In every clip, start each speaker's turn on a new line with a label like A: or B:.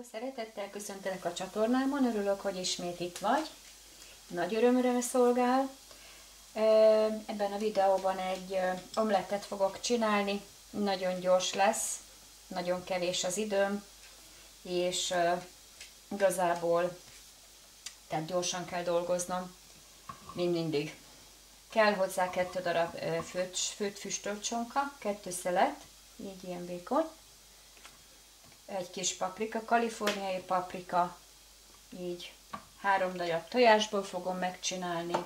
A: Hello! Szeretettel köszöntelek a csatornámon, örülök, hogy ismét itt vagy. Nagy örömre szolgál. Ebben a videóban egy omlettet fogok csinálni. Nagyon gyors lesz, nagyon kevés az időm, és igazából tehát gyorsan kell dolgoznom, mint mindig. Kell hozzá 2 darab főtt füstölt csonka, 2 szelet, így ilyen vékony, egy kis paprika, kaliforniai paprika, így 3 darab tojásból fogom megcsinálni.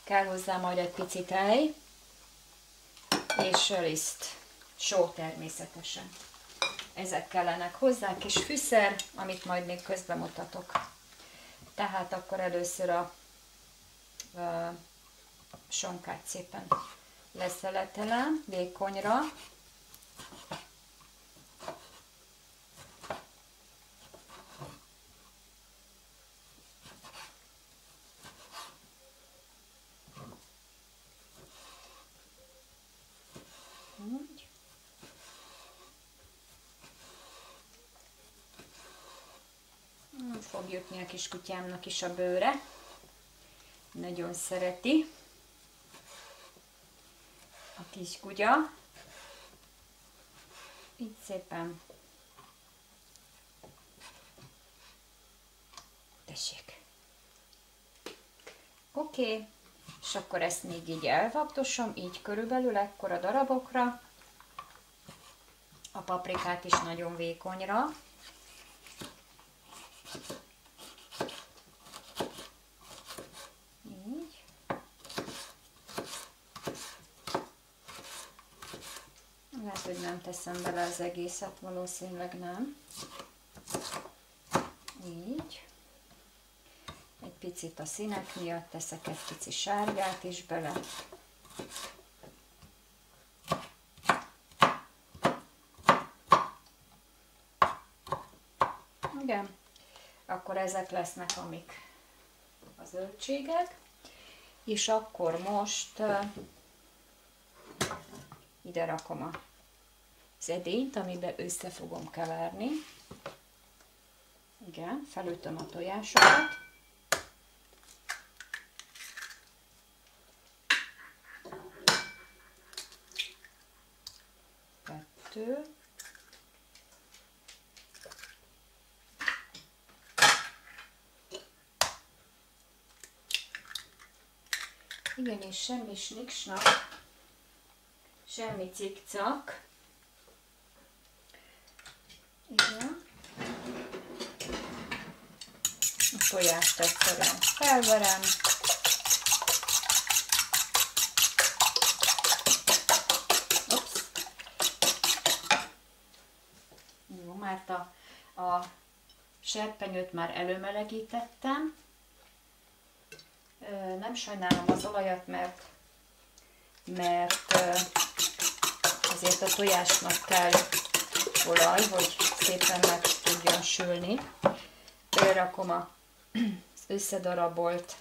A: Kell hozzá majd egy pici tej, és liszt, só természetesen. Ezek kellenek hozzá, kis fűszer, amit majd még közben mutatok. Tehát akkor először a sonkát szépen leszeletelem vékonyra. Fog jutni a kiskutyámnak is a bőre. Nagyon szereti a kiskutya. Így szépen. Tessék. Oké. És akkor ezt még így elvagdosom, így körülbelül ekkora darabokra. A paprikát is nagyon vékonyra. Így. Lehet, hogy nem teszem bele az egészet, valószínűleg nem. Így. Egy picit a színek miatt teszek egy pici sárgát is bele. Igen. Akkor ezek lesznek amik a zöldségek. És akkor most ide rakom az edényt, amiben össze fogom keverni. Igen, felütöm a tojásokat. Kettő. Igen, és semmi sniksnak, semmi cikcak. Igen. A tojást egyszerűen felverem. Ups. Jó, mert a serpenyőt már előmelegítettem. Nem sajnálom az olajat, mert azért a tojásnak kell olaj, hogy szépen meg tudjon sülni. Belerakom az összedarabolt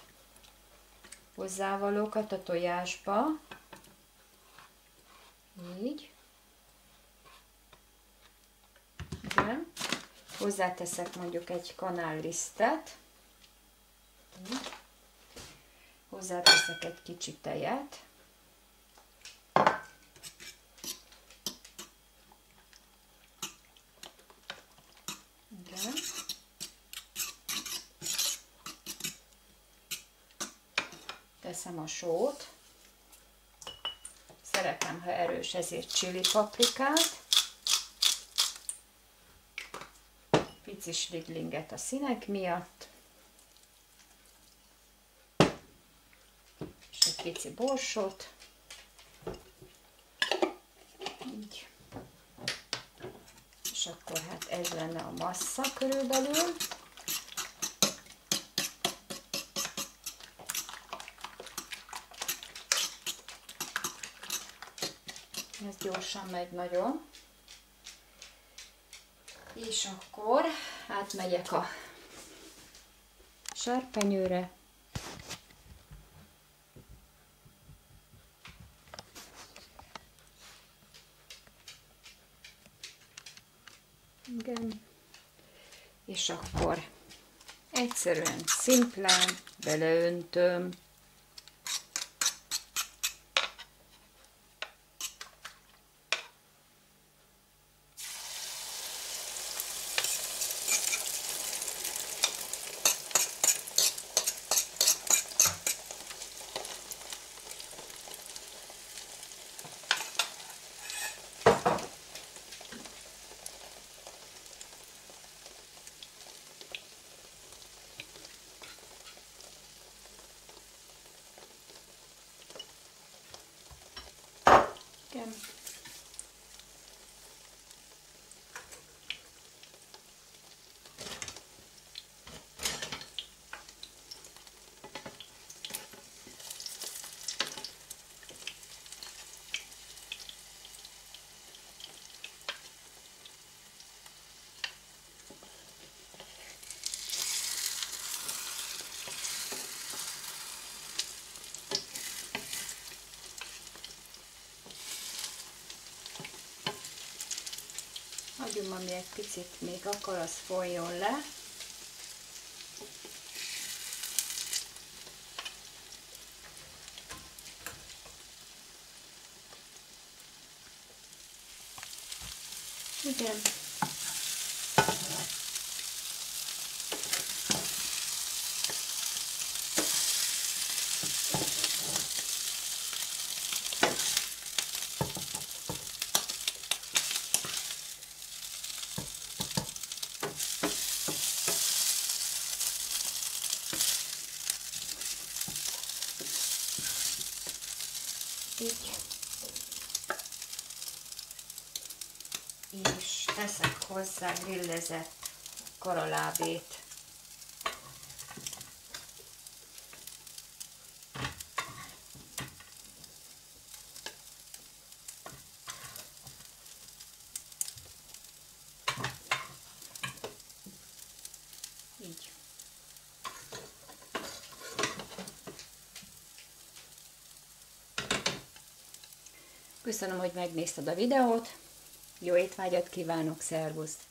A: hozzávalókat a tojásba. Így. Igen. Hozzáteszek mondjuk egy kanál lisztet. Így. Hozzáteszek egy kicsi tejet. Igen. Teszem a sót. Szeretem, ha erős, ezért chili paprikát. Pici slidlinget a színek miatt. És egy pici borsót. Így. És akkor hát ez lenne a massza körülbelül. Ez gyorsan megy nagyon. És akkor átmegyek a serpenyőre. Igen. és akkor egyszerűen, szimplán beleöntöm. Igen. Hagyom, ami egy picit még akar, az folyjon le. Igen. Így. És teszek hozzá grillezett karalábét. Így. Köszönöm, hogy megnézted a videót. Jó étvágyat kívánok, szervusz!